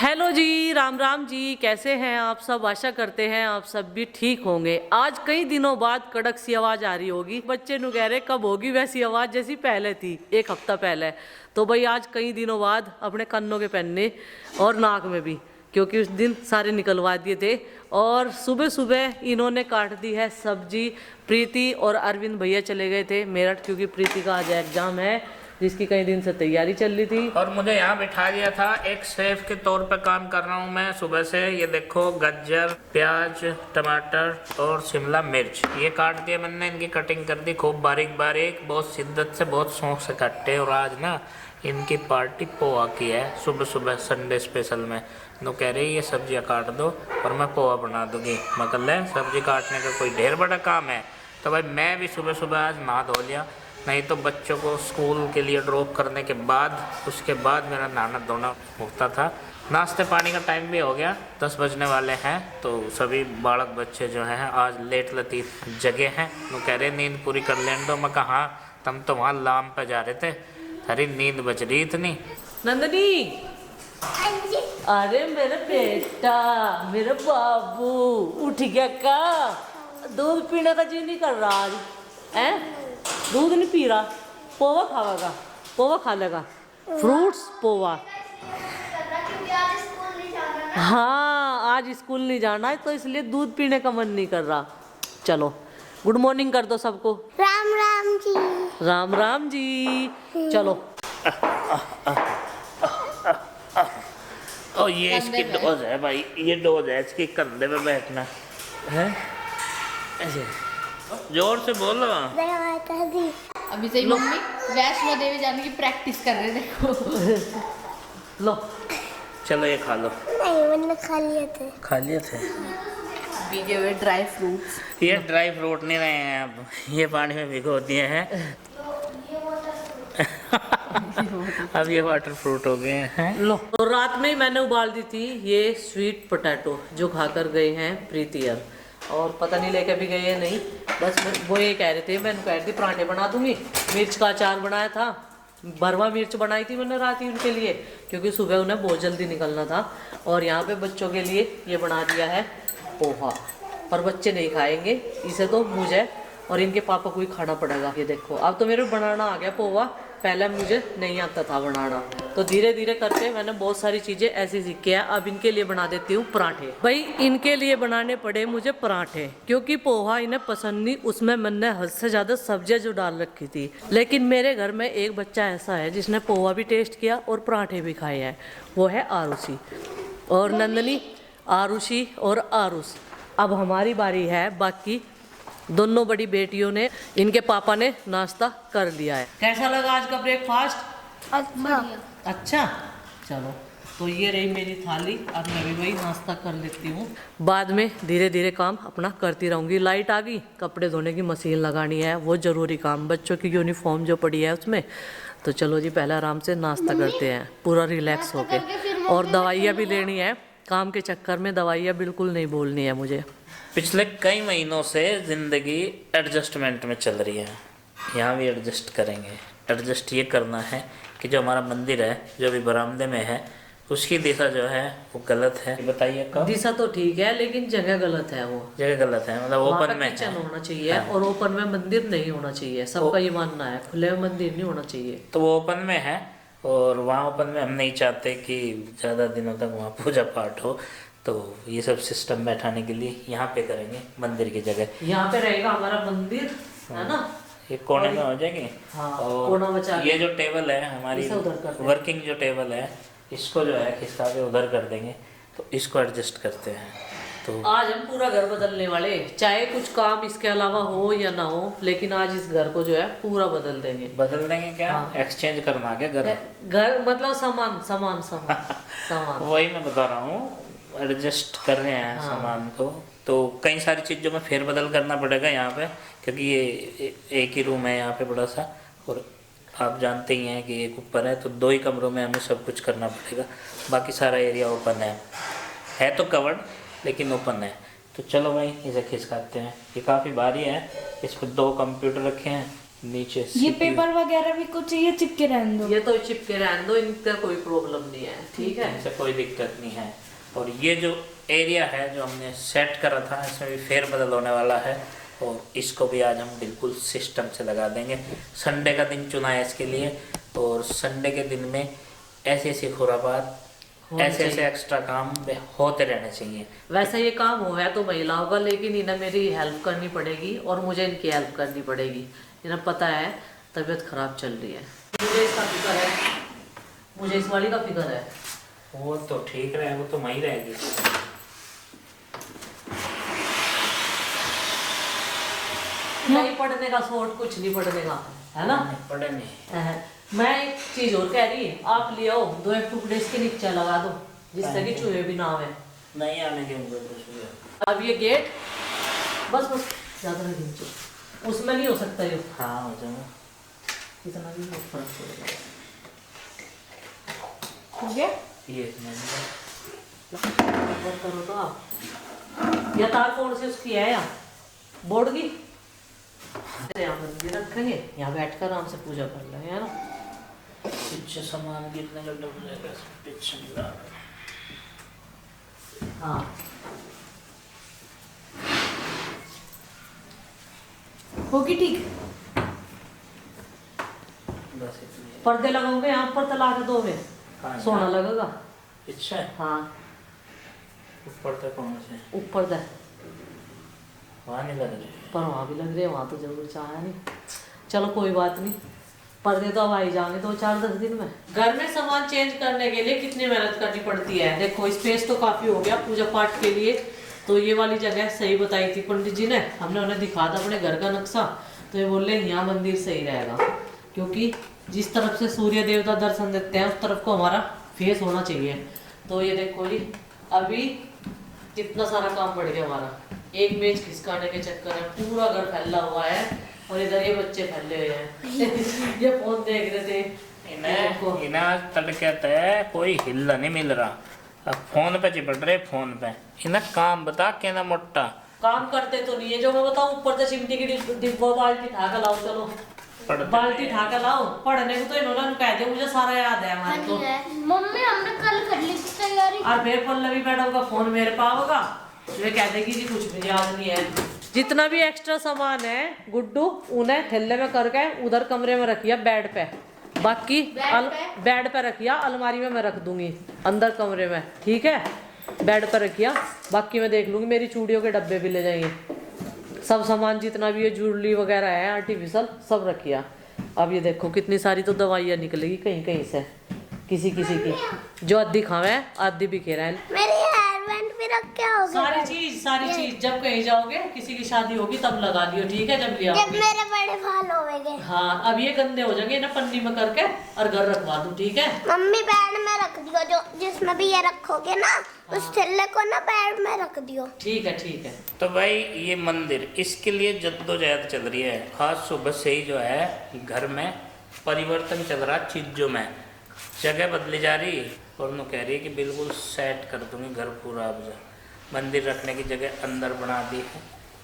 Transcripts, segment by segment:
Hello जी, राम राम जी। कैसे हैं आप सब? आशा करते हैं आप सब भी ठीक होंगे। आज कई दिनों बाद कड़क सी आवाज आ रही होगी। बच्चे नु कह रहे कब होगी वैसी आवाज जैसी पहले थी, एक हफ्ता पहले। तो भाई आज कई दिनों बाद अपने कन्नों के पहनने और नाक में भी, क्योंकि उस दिन सारे निकलवा दिए थे। और सुबह सुबह इन्होंने काट दी है सब्जी। प्रीति और अरविंद भैया चले गए थे मेरठ, क्योंकि प्रीति का आज एग्जाम है जिसकी कई दिन से तैयारी चल रही थी। और मुझे यहाँ बिठा दिया था, एक शेफ के तौर पे काम कर रहा हूँ मैं सुबह से। ये देखो गाजर, प्याज, टमाटर और शिमला मिर्च ये काट दिए मैंने। इनकी कटिंग कर दी खूब बारीक बारीक, बहुत शिद्दत से, बहुत शौक से काटे। और आज ना इनकी पार्टी पोहा की है सुबह सुबह संडे स्पेशल में। तो कह रही ये सब्जियाँ काट दो और मैं पोहा बना दूंगी। मतलब सब्जी काटने का कोई ढेर बड़ा काम है। तो भाई मैं भी सुबह सुबह आज नहा धो लिया, नहीं तो बच्चों को स्कूल के लिए ड्रॉप करने के बाद उसके बाद मेरा नहाना धोना होता था। नाश्ते पानी का टाइम भी हो गया, 10 बजने वाले हैं। तो सभी बालक बच्चे जो हैं आज लेट लतीफ़ जगह हैं। वो कह रहे नींद पूरी कर लेने दो। मैं कहा तुम तो वहाँ लाम पे जा रहे थे, अरे नींद बज रही इतनी। नंदनी, अरे मेरा बेटा, मेरा बाबू उठ गया का? दूध पीने का जी नहीं कर रहा आज हैं? दूध नहीं पी रहा, पोहा खाएगा, पोहा खा लेगा, फ्रूट्स पोहा। हाँ आज स्कूल नहीं जाना है तो इसलिए दूध पीने का मन नहीं कर रहा। चलो गुड मॉर्निंग कर दो सबको। राम राम जी। राम राम जी। चलो और ये इसकी डोज है भाई, ये डोज है इसकी, कंधे पे बैठना है। ऐसे जोर से बोलो। अभी से मम्मी वैष्णो देवी जाने की प्रैक्टिस कर रहे हैं, देखो। लो चलो ये खा लो। नहीं मैंने खा लिए थे। खा लिए थे भीगे हुए ड्राई फ्रूट्स। ये ड्राई फ्रूट नहीं रहे हैं अब, ये पानी में भिगो दिए हैं। अब ये वाटर फ्रूट हो गए हैं। लो, तो रात में ही मैंने उबाल दी थी ये स्वीट पोटैटो जो खाकर गए हैं प्रीतियर, और पता नहीं लेके भी गए या नहीं। बस वो ये कह रहे थे, मैंने कह रही थी पराठे बना दूंगी। मिर्च का अचार बनाया था, भरवा मिर्च बनाई थी मैंने रात ही उनके लिए, क्योंकि सुबह उन्हें बहुत जल्दी निकलना था। और यहाँ पे बच्चों के लिए ये बना दिया है पोहा, पर बच्चे नहीं खाएंगे इसे, तो मुझे और इनके पापा को ही खाना पड़ेगा। ये देखो अब तो मेरे बनाना आ गया पोहा, पहले मुझे नहीं आता था बनाना। तो धीरे धीरे करके मैंने बहुत सारी चीज़ें ऐसी सीखी है। अब इनके लिए बना देती हूँ पराठे। भाई इनके लिए बनाने पड़े मुझे पराठे, क्योंकि पोहा इन्हें पसंद नहीं, उसमें मैंने हद से ज़्यादा सब्जियाँ जो डाल रखी थी। लेकिन मेरे घर में एक बच्चा ऐसा है जिसने पोहा भी टेस्ट किया और पराठे भी खाए हैं, वो है आरुषि। और नंदनी, आरुषि और आरुष। अब हमारी बारी है। बाकी दोनों बड़ी बेटियों ने, इनके पापा ने नाश्ता कर लिया है। कैसा लगा आज का ब्रेकफास्ट? अच्छा चलो, तो ये रही मेरी थाली। अब मैं भी वही नाश्ता कर लेती हूँ, बाद में धीरे धीरे काम अपना करती रहूँगी। लाइट आ गई, कपड़े धोने की मशीन लगानी है, वो ज़रूरी काम, बच्चों की यूनिफॉर्म जो पड़ी है उसमें। तो चलो जी पहले आराम से नाश्ता करते हैं पूरा रिलैक्स होके। और दवाइयाँ भी लेनी है, काम के चक्कर में दवाइयाँ बिल्कुल नहीं बोलनी है मुझे। पिछले कई महीनों से ज़िंदगी एडजस्टमेंट में चल रही है, यहाँ भी एडजस्ट करेंगे। एडजस्ट ये करना है कि जो हमारा मंदिर है, जो भी बरामदे में है, उसकी दिशा जो है वो गलत है। बताइए कब? दिशा तो ठीक है लेकिन जगह गलत है। वो जगह गलत है, मतलब ओपन में किचन होना चाहिए और ओपन में मंदिर नहीं होना चाहिए। सबका ये मानना है, खुले में मंदिर नहीं होना चाहिए। तो वो ओपन में है और वहाँ ओपन में हम नहीं चाहते कि ज़्यादा दिनों तक वहाँ पूजा पाठ हो। तो ये सब सिस्टम बैठाने के लिए यहाँ पे करेंगे, मंदिर की जगह। यहाँ पे रहेगा हमारा मंदिर, है ना? ये कोने में हो जाएगी। हाँ, और कोना बचा ये जो टेबल है हमारी वर्किंग जो टेबल है, इसको जो है खिसका के उधर कर देंगे। तो इसको एडजस्ट करते हैं। तो आज हम पूरा घर बदलने वाले, चाहे कुछ काम इसके अलावा हो या ना हो, लेकिन आज इस घर को जो है पूरा बदल देंगे। बदल देंगे क्या? हाँ। एक्सचेंज करना क्या? घर मतलब सामान सामान सामान सामान वही मैं बता रहा हूँ, एडजस्ट कर रहे हैं। हाँ। सामान को तो कई सारी चीज़ों में फेरबदल करना पड़ेगा यहाँ पे, क्योंकि ये एक ही रूम है यहाँ पे बड़ा सा, और आप जानते ही हैं कि एक ऊपर है, तो 2 ही कमरों में हमें सब कुछ करना पड़ेगा। बाकी सारा एरिया ओपन है तो कवर्ड, लेकिन ओपन है। तो चलो भाई इसे खिसकाते हैं। ये काफ़ी भारी है, इस पर 2 कंप्यूटर रखे हैं नीचे ये CPU पेपर वगैरह भी कुछ ये चिपके रहने दो। ये तो चिपके रहने दो, इनका कोई प्रॉब्लम नहीं है, ठीक है। इनसे कोई दिक्कत नहीं है। और ये जो एरिया है जो हमने सेट करा था, इसमें भी फेरबदल होने वाला है और इसको भी आज हम बिल्कुल सिस्टम से लगा देंगे। संडे का दिन चुना है इसके लिए और संडे के दिन में ऐसी ऐसी खुराबात, ऐसे ऐसे एक्स्ट्रा काम होते रहने चाहिए। वैसे ये काम हो है तो महिलाओं का, लेकिन इन्हें मेरी हेल्प करनी पड़ेगी और मुझे इनकी हेल्प करनी पड़ेगी। इन्हें पता है तबीयत खराब चल रही है, मुझे इसका फिक्र है, मुझे इस वाली का फिक्र है। वो तो ठीक रहे, वो तो वहीं रहेगी। नहीं पढ़ने का शॉर्ट, कुछ नहीं पढ़ने का, है ना? पढ़े नहीं। मैं एक चीज और कह रही, आप ले आओ 2-1 टुकड़े इसके नीचे लगा दो, जिससे कि चूहे भी ना आवे। नहीं आने के उनको। अब ये गेट बस बस ज्यादा नहीं खींचो, उसमें नहीं हो सकता ये। हाँ हो जाएगा, इतना भी बहुत फर्क पड़ेगा। हो गया ये और करो तो आप। या तार कौन सी उसकी है या बोर्ड की? यहाँ मंदिर रखेंगे, यहाँ बैठकर आराम से पूजा कर लेंगे, है ना? पीछे सामान गिरने का डर लगेगा, पीछे मिला। हाँ होगी ठीक। बस इतनी। पर्दे लगाओगे यहाँ पर, तला के दो में हाँ, सोना लगेगा। पीछे हाँ ऊपर तक कौन से ऊपर दे, वहाँ नहीं लग रही। पर वहाँ भी लग रहे हैं, वहाँ तो जरूर चाहे नहीं। चलो कोई बात नहीं, पर्दे तो अब आ ही जाएंगे 2-4-10 दिन में। घर में सामान चेंज करने के लिए कितनी मेहनत करनी पड़ती है। देखो स्पेस तो काफी हो गया पूजा पाठ के लिए, तो ये वाली जगह सही बताई थी पंडित जी ने, हमने उन्हें दिखा था अपने घर का नक्शा, तो ये बोल रहे यहाँ मंदिर सही रहेगा, क्योंकि जिस तरफ से सूर्य देवता दर्शन देते हैं उस तरफ को हमारा फेस होना चाहिए। तो ये देखो जी, अभी कितना सारा काम बढ़ गया हमारा, एक मेज खिसकाने के चक्कर में पूरा घर फैला हुआ है, और इधर ये बच्चे फैले हुए हैं ये फोन देख रहे थे। इन्हें आज तड़के तय कोई हिल्ला नहीं मिल रहा, अब फोन पे चिपट रहे फोन पे। इन्हें काम बता के ना मोटा काम करते तो नहीं है, जो मैं बताऊं ऊपर से चिमटी की डिब्बा बाल्टी ठाका लाओ, चलो बाल्टी ठाका लाओ। पढ़ने को तो इन्होंने कह दिया, मुझे सारा याद है हमारे तो। मम्मी हमने कल कर ली थी तैयारी। और फिर पल्लवी मैडम का फोन मेरे पास होगा, वे कह देगी जी कुछ भी याद नहीं है। जितना भी एक्स्ट्रा सामान है गुड्डू उन्हें थैले में करके उधर कमरे में रखिया बेड पे, बाकी बेड पे रखिया, अलमारी में मैं रख दूंगी अंदर कमरे में, ठीक है? बेड पर रखिया, बाकी मैं देख लूंगी। मेरी चूड़ियों के डब्बे भी ले जाएंगे, सब सामान जितना भी है ज्वेलरी वगैरह है आर्टिफिशियल सब रखिया। अब ये देखो कितनी सारी तो दवाइयाँ निकलेगी कहीं कहीं से, किसी किसी की, जो आधी खावे आधी बिखेरा है। मेरी हेयरबैंड भी रख के आओगे? सारी चीज जब कहीं जाओगे किसी की शादी होगी तब लगा लियो, ठीक है? जब लिया जब मेरे बड़े बाल होंगे। हाँ अब ये गंदे हो जाएंगे ना, पन्नी में करके और घर रखवा दूं, ठीक है? मम्मी बेड में रख दियो, जो जिसमें भी ये रखोगे ना उस थैले को ना बेड में रख दियो। ठीक है ठीक है। तो भाई ये मंदिर, इसके लिए जद्दोजहद चल रही है। आज सुबह से ही जो है घर में परिवर्तन चल रहा, चीज़ों में जगह बदली जा रही, और उन्होंने कह रही है कि बिल्कुल सेट कर दूंगी घर पूरा। अब मंदिर रखने की जगह अंदर बना दी है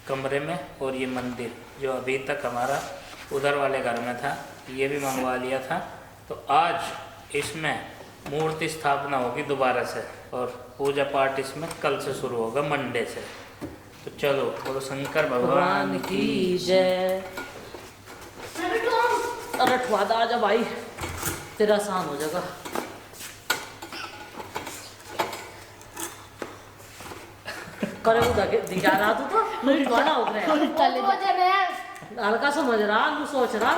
कमरे में, और ये मंदिर जो अभी तक हमारा उधर वाले घर में था ये भी मंगवा लिया था। तो आज इसमें मूर्ति स्थापना होगी दोबारा से, और पूजा पाठ इसमें कल से शुरू होगा, मंडे से। तो चलो बोलो शंकर भगवान की जय। अरे ठुआदा आजा भाई, तेरा आसान हो जाएगा। करे वो दिखा रहा तू तो बड़ा हो गया, हल्का समझ रहा, तू सोच रहा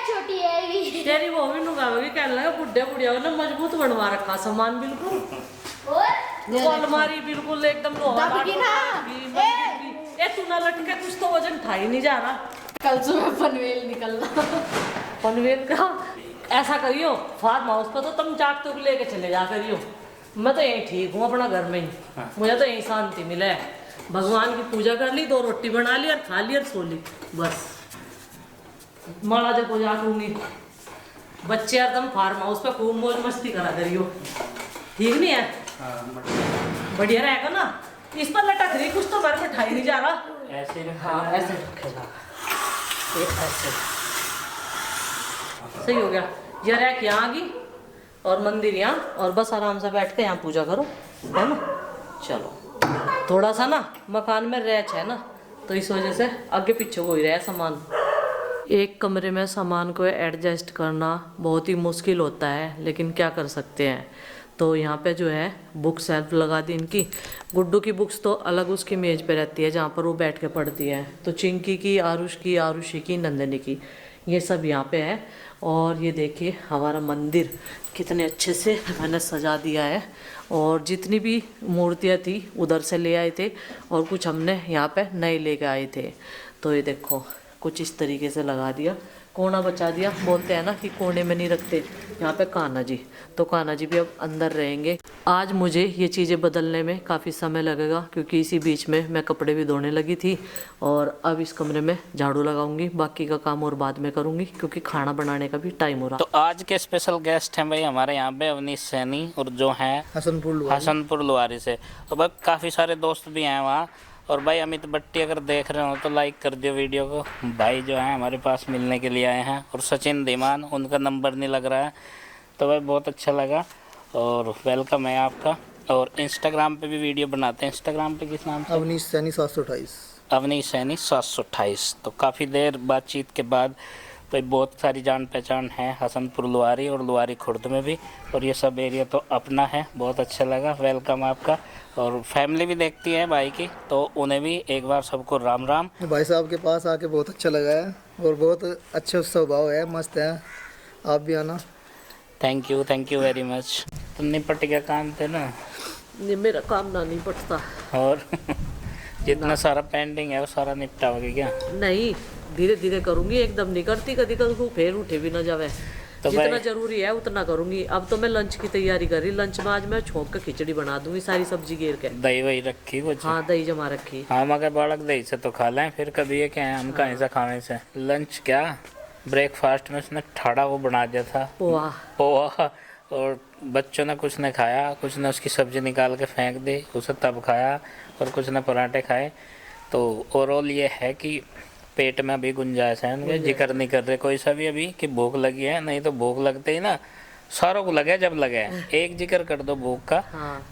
छोटी है भी। तेरी वो भी नुगावेगी, कहने लगा बुढ़े बुढ़िया ने मजबूत बनवा रखा सामान बिल्कुल, वो अलमारी बिल्कुल एकदम लोहा तू ना लटके, कुछ तो वजन उठा ही नहीं जा रहा। कल सुबह पनवेल निकलना। पनवेल का ऐसा करियो, फार्म हाउस पर तो तुम जागते को लेके चले जा करियो, मैं तो यही ठीक हूँ अपना घर में ही, मुझे तो यही शांति मिले। भगवान की पूजा कर ली, 2 रोटी बना ली और खा ली और सो ली, बस माला जब पूजा लूंगी। बच्चे एकदम फार्म हाउस पे खूब मौज मस्ती करा करियो, ठीक नहीं है? बढ़िया रहेगा ना। इस पर लटक रही कुछ तो घर में ठाई नहीं जा रहा। ऐसे हाँ ऐसे रखेगा, ऐसे सही हो गया। ये रैक यहाँ आ गई और मंदिर यहाँ, और बस आराम से बैठ के यहाँ पूजा करो, है ना। चलो, थोड़ा सा ना मकान में रैच है ना, तो इस वजह से आगे पीछे हो ही रहा है सामान। एक कमरे में सामान को एडजस्ट करना बहुत ही मुश्किल होता है, लेकिन क्या कर सकते हैं। तो यहाँ पे जो है बुक सेल्फ लगा दी इनकी। गुड्डू की बुक्स तो अलग उसकी मेज पे रहती है, जहाँ पर वो बैठ के पढ़ती है। तो चिंकी की, आरुषी की, नंदनी की, ये सब यहाँ पे है। और ये देखिए हमारा मंदिर कितने अच्छे से मैंने सजा दिया है। और जितनी भी मूर्तियाँ थी उधर से ले आए थे, और कुछ हमने यहाँ पे नए लेके आए थे। तो ये देखो कुछ इस तरीके से लगा दिया, कोना बचा दिया। बोलते हैं ना कि कोने में नहीं रखते, यहाँ पे कान्हा जी, तो कान्हा जी भी अब अंदर रहेंगे। आज मुझे ये चीज़ें बदलने में काफ़ी समय लगेगा, क्योंकि इसी बीच में मैं कपड़े भी धोने लगी थी। और अब इस कमरे में झाड़ू लगाऊंगी, बाकी का काम और बाद में करूंगी, क्योंकि खाना बनाने का भी टाइम हो रहा। तो आज के स्पेशल गेस्ट हैं भाई हमारे यहाँ पे अवनीश सैनी, और जो हैं हसनपुर लुहारी से। तो भाई काफ़ी सारे दोस्त भी हैं वहाँ। और भाई अमित भट्टी अगर देख रहे हो तो लाइक कर दियो वीडियो को। भाई जो है हमारे पास मिलने के लिए आए हैं। और सचिन धीमान, उनका नंबर नहीं लग रहा है। तो भाई बहुत अच्छा लगा और वेलकम है आपका। और इंस्टाग्राम पे भी वीडियो बनाते हैं। इंस्टाग्राम पे किस नाम से? अवनीश सैनी 728। अवनीश सैनी 728। तो काफ़ी देर बातचीत के बाद भाई बहुत सारी जान पहचान है हसनपुर लुहारी और लुहारी खुर्द में भी। और ये सब एरिया तो अपना है। बहुत अच्छा लगा, वेलकम आपका। और फैमिली भी देखती है भाई की, तो उन्हें भी एक बार सबको राम राम। भाई साहब के पास आके बहुत अच्छा लगा है, और बहुत अच्छा स्वभाव है, मस्त है। आप भी आना। Thank you very much. तो निपट गया काम थे ना? ये मेरा काम ना नहीं पड़ता। और जितना सारा पेंडिंग है वो सारा निपटा होगा क्या? नहीं, धीरे धीरे करूंगी, एकदम नहीं करती। कभी कभी फिर उठे भी ना जावे। तो जितना जरूरी है उतना करूंगी। अब तो मैं लंच की तैयारी कर रही। लंच में आज मैं छोंक के खिचड़ी बना दूंगी, सारी सब्जी घेर के। दही वही रखी कुछ? हाँ, दही जमा रखी। हाँ, मगर बालक दही से तो खा लें, फिर कभी ये क्या है हम कहीं से खाने से। लंच क्या, ब्रेकफास्ट में उसने ठाड़ा वो बना दिया था, पोहा। और बच्चों ने कुछ ने खाया, कुछ ने उसकी सब्जी निकाल के फेंक दी, उसे तब खाया, और कुछ ने पराठे खाए। तो ओवरऑल ये है कि पेट में अभी गुंजाइश है उनके। जिक्र नहीं कर रहे कोई सा भी अभी कि भूख लगी है, नहीं तो भूख लगते ही ना सारों को लगे। जब लगे एक जिक्र कर दो भूख का,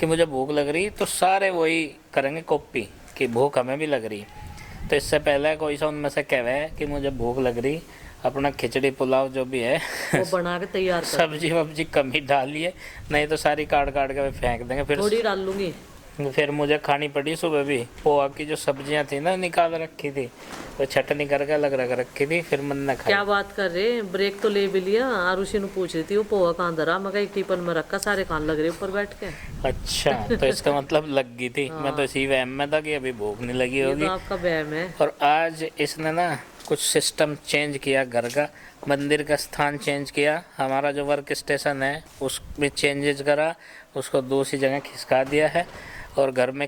कि मुझे भूख लग रही, तो सारे वही करेंगे कॉपी कि भूख हमें भी लग रही। तो इससे पहले कोई सा उनमें से कहे कि मुझे भूख लग रही, अपना खिचड़ी पुलाव जो भी है वो बना के तैयार कर। सब्जी वब्जी कम ही डालिए, नहीं तो सारी काट काट के फेंक देंगे। फिर थोड़ी डाल लूंगी। फिर मुझे खानी पड़ी सुबह भी। पोहा की जो सब्जियां थी ना निकाल रखी थी, वो चटनी करके अलग रख रखी थी, फिर मन ने खाई। क्या बात कर रहे, ब्रेक तो ले भी लिया। आरुषि ने पूछ रही थी वो पोहा कहाँ धरा, मैं एक टिफिन में रखा, सारे खान लग रहे ऊपर बैठ के। अच्छा, तो इसका मतलब लग गई थी। मैं तो इसी वहम में था कि अभी भूख नहीं लगी होगी। तो आपका वहम है। और आज इसने ना कुछ सिस्टम चेंज किया, घर का, मंदिर का स्थान चेंज किया, हमारा जो वर्क स्टेशन है उसमें चेंजेस करा, उसको दूसरी जगह खिसका दिया है। और घर में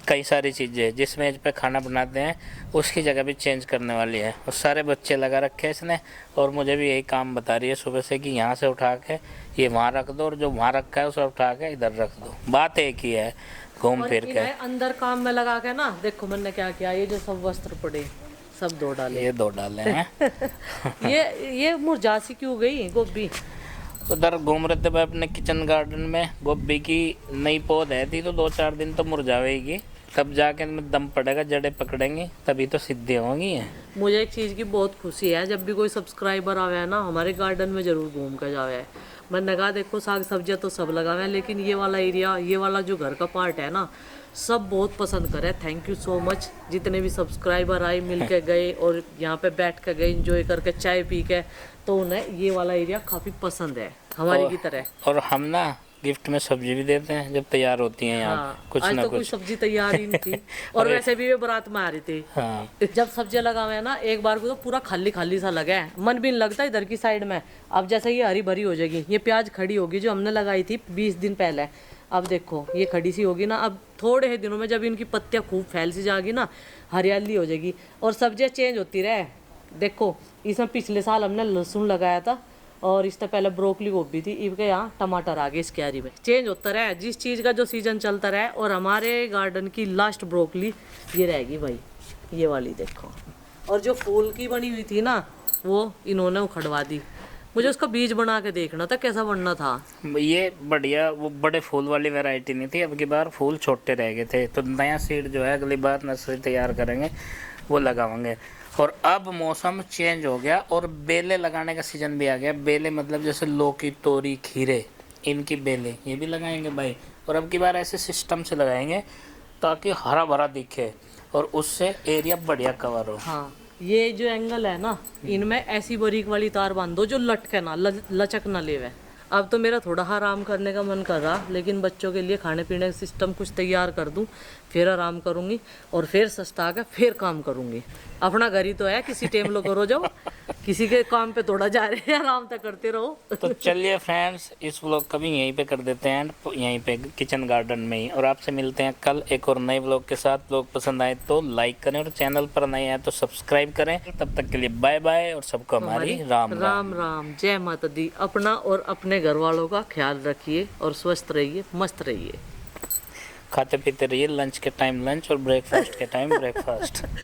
कई सारी चीज़ें जिस मेज पे खाना बनाते हैं उसकी जगह भी चेंज करने वाली है। और सारे बच्चे लगा रखे हैं इसने, और मुझे भी यही काम बता रही है सुबह से कि यहाँ से उठा के ये वहाँ रख दो, और जो वहाँ रखा है उसे उठा के इधर रख दो। बात एक ही है, घूम फिर के। अंदर काम में लगा के ना, देखो मैंने क्या किया, ये जो सब वस्त्र पड़े सब धो डाले। ये धो डाले हैं। ये मुरझासी क्यों गई गोभी? उधर घूम रहे थे भाई अपने किचन गार्डन में। गोभी की नई पौध है थी, तो 2-4 दिन तो मुरझावेगी, तब जाके इनमें दम पड़ेगा, जड़ें पकड़ेंगे तभी तो सिद्धि होंगी। मुझे एक चीज़ की बहुत खुशी है, जब भी कोई सब्सक्राइबर आवे है ना हमारे गार्डन में ज़रूर घूम कर जावे है। मैंने कहा देखो साग सब्जियां तो सब लगावे हैं, लेकिन ये वाला एरिया, ये वाला जो घर का पार्ट है ना, सब बहुत पसंद करे। Thank you so much. जितने भी सब्सक्राइबर आए, मिल के गए और यहाँ पे बैठ के गए, इंजॉय करके, चाय पी के, तो उन्हें ये वाला एरिया काफ़ी पसंद है हमारी की तरह। और हम ना गिफ्ट में सब्जी भी देते हैं जब तैयार होती हैं यहाँ। हाँ, कुछ आज ना तो कुछ कोई सब्जी तैयार ही नहीं थी। और वैसे भी वे बारात में आ रही थी। हाँ। जब सब्जियां लगावे है ना, एक बार को तो पूरा खाली खाली सा लगा है, मन भी नहीं लगता इधर की साइड में। अब जैसे ये हरी भरी हो जाएगी, ये प्याज खड़ी होगी जो हमने लगाई थी 20 दिन पहले, अब देखो ये खड़ी सी होगी ना, अब थोड़े ही दिनों में जब इनकी पत्तियां खूब फैल सी जाएगी ना, हरियाली हो जाएगी। और सब्जियां चेंज होती रहे। देखो इसमें पिछले साल हमने लहसुन लगाया था, और इससे पहले ब्रोकली गोभी थी, इनके यहाँ टमाटर आ गए इस क्यारी में। चेंज होता रहा, जिस चीज़ का जो सीजन चलता रहा। और हमारे गार्डन की लास्ट ब्रोकली ये रहेगी भाई, ये वाली देखो। और जो फूल की बनी हुई थी ना, वो इन्होंने उखड़वा दी। मुझे उसका बीज बना के देखना था कैसा बनना था। ये बढ़िया, वो बड़े फूल वाली वैरायटी नहीं थी, अब की बार फूल छोटे रह गए थे, तो नया सीड जो है अगली बार नर्सरी तैयार करेंगे वो लगाएंगे। और अब मौसम चेंज हो गया और बेले लगाने का सीजन भी आ गया। बेले मतलब जैसे लौकी, तोरी, खीरे, इनकी बेले ये भी लगाएंगे भाई। और अब की बार ऐसे सिस्टम से लगाएंगे ताकि हरा भरा दिखे और उससे एरिया बढ़िया कवर हो। हाँ, ये जो एंगल है ना, इनमें ऐसी बारीक वाली तार बांधो जो लटके ना, लचक ना लेवे। अब तो मेरा थोड़ा आराम करने का मन कर रहा, लेकिन बच्चों के लिए खाने पीने का सिस्टम कुछ तैयार कर दूं, फिर आराम करूंगी और फिर सस्ता आकर फिर काम करूंगी। अपना घर ही तो है, किसी टाइम लो करो जाओ, किसी के काम पे थोड़ा जा रहे हैं, आराम तक करते रहो। तो चलिए फ्रेंड्स, इस व्लॉग का भी यहीं पे कर देते हैं, यहीं पे किचन गार्डन में ही। और आपसे मिलते हैं कल एक और नए व्लॉग के साथ। व्लॉग पसंद आए तो लाइक करें और चैनल पर नए आए तो सब्सक्राइब करें। तब तक के लिए बाय बाय और सबको हमारी राम राम। राम राम, जय माता दी। अपना और अपने घर वालों का ख्याल रखिए और स्वस्थ रहिए, मस्त रहिए। खाते पीते रहिए, लंच के टाइम लंच और ब्रेकफास्ट के टाइम ब्रेकफास्ट।